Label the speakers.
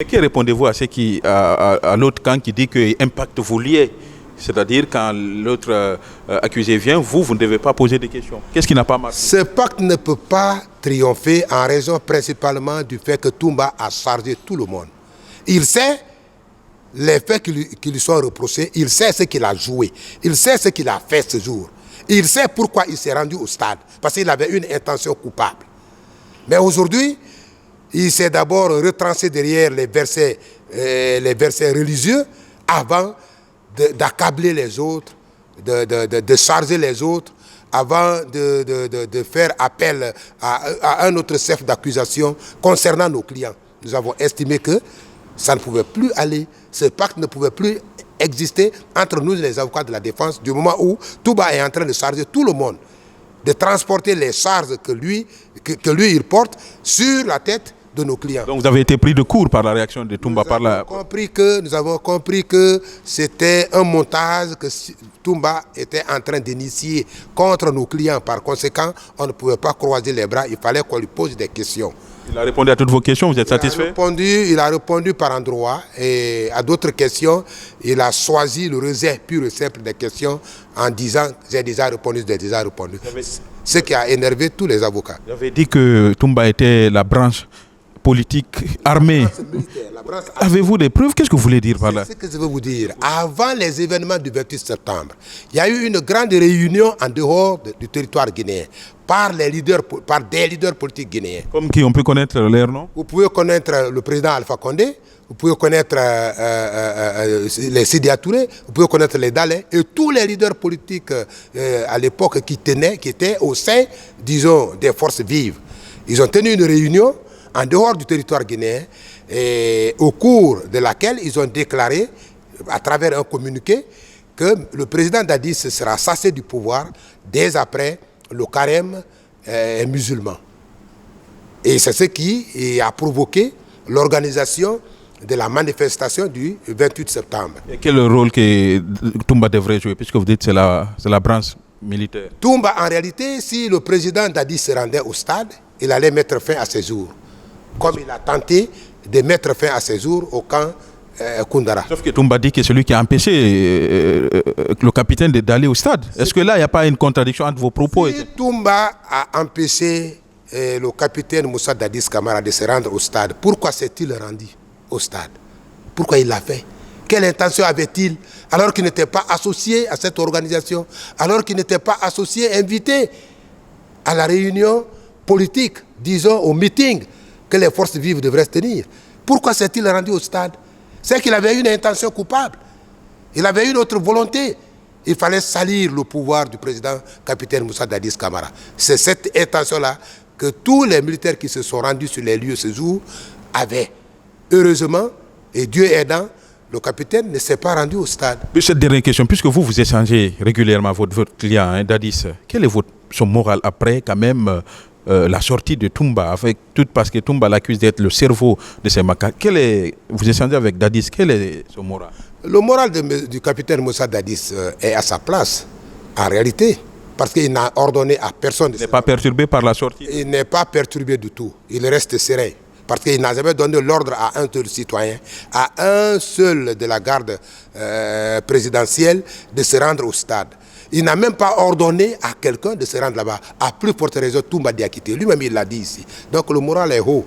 Speaker 1: Et que répondez-vous à, à l'autre camp qui dit que impact vous liez? C'est-à-dire quand l'autre accusé vient, vous ne devez pas poser de questions. Qu'est-ce qui n'a pas marché?
Speaker 2: Ce pacte ne peut pas triompher en raison principalement du fait que Toumba a chargé tout le monde. Il sait les faits qui lui sont reprochés, il sait ce qu'il a joué, il sait ce qu'il a fait ce jour. Il sait pourquoi il s'est rendu au stade, parce qu'il avait une intention coupable. Mais aujourd'hui, il s'est d'abord retranché derrière les versets religieux avant d'accabler les autres, de charger les autres, avant de faire appel à un autre chef d'accusation concernant nos clients. Nous avons estimé que ça ne pouvait plus aller, ce pacte ne pouvait plus exister entre nous et les avocats de la défense du moment où Toumba est en train de charger tout le monde, de transporter les charges que lui il porte sur la tête de nos clients.
Speaker 1: Donc vous avez été pris de court par la réaction de Toumba?
Speaker 2: Nous avons compris que c'était un montage que Toumba était en train d'initier contre nos clients. Par conséquent, on ne pouvait pas croiser les bras, il fallait qu'on lui pose des questions.
Speaker 1: Il a répondu à toutes vos questions, vous êtes satisfait?
Speaker 2: Il a répondu par endroit, et à d'autres questions, il a choisi le rejet pur et simple des questions en disant « j'ai déjà répondu, j'ai déjà répondu ». Ce qui a énervé tous les avocats.
Speaker 1: Vous avez dit que Toumba était la branche politique armée. Avez-vous des preuves? Qu'est-ce que vous voulez dire par là?
Speaker 2: C'est ce que je veux vous dire. Avant les événements du 28 septembre, il y a eu une grande réunion en dehors du territoire guinéen par des leaders politiques guinéens.
Speaker 1: Comme qui on peut connaître leur nom?
Speaker 2: Vous pouvez connaître le président Alpha Condé, vous pouvez connaître les Sidi Touré, vous pouvez connaître les Dalais et tous les leaders politiques à l'époque qui étaient au sein, disons, des forces vives. Ils ont tenu une réunion en dehors du territoire guinéen, et au cours de laquelle ils ont déclaré, à travers un communiqué, que le président Dadis sera chassé du pouvoir dès après le carême musulman. Et c'est ce qui a provoqué l'organisation de la manifestation du 28 septembre.
Speaker 1: Et quel rôle que Toumba devrait jouer, puisque vous dites que c'est la branche militaire?
Speaker 2: Toumba, en réalité, si le président Dadis se rendait au stade, il allait mettre fin à ses jours, comme il a tenté de mettre fin à ses jours au camp Koundara.
Speaker 1: Sauf que Toumba dit que c'est lui qui a empêché le capitaine d'aller au stade. Est-ce que là, il n'y a pas une contradiction entre vos propos?
Speaker 2: Si Toumba a empêché le capitaine Moussa Dadis Camara de se rendre au stade, pourquoi s'est-il rendu au stade? Pourquoi il l'a fait? Quelle intention avait-il alors qu'il n'était pas associé à cette organisation, alors qu'il n'était pas associé, invité à la réunion politique, disons au meeting que les forces vives devraient se tenir? Pourquoi s'est-il rendu au stade? C'est qu'il avait une intention coupable. Il avait une autre volonté. Il fallait salir le pouvoir du président capitaine Moussa Dadis Camara. C'est cette intention-là que tous les militaires qui se sont rendus sur les lieux ce jour avaient. Heureusement, et Dieu aidant, le capitaine ne s'est pas rendu au stade.
Speaker 1: Cette dernière question, puisque vous échangez régulièrement votre client, Dadis, quel est son moral après quand même la sortie de Toumba, parce que Toumba l'accuse d'être le cerveau de ces macaques? Vous échangez avec Dadis, quel est son moral?
Speaker 2: Le moral du capitaine Moussa Dadis est à sa place, en réalité, parce qu'il n'a ordonné à personne.
Speaker 1: Il n'est pas perturbé par la sortie?
Speaker 2: Il n'est pas perturbé du tout, il reste serein. Parce qu'il n'a jamais donné l'ordre à un seul citoyen, à un seul de la garde présidentielle de se rendre au stade. Il n'a même pas ordonné à quelqu'un de se rendre là-bas. À plus forte raison, Toumba Diakité. Lui-même, il l'a dit ici. Donc le moral est haut.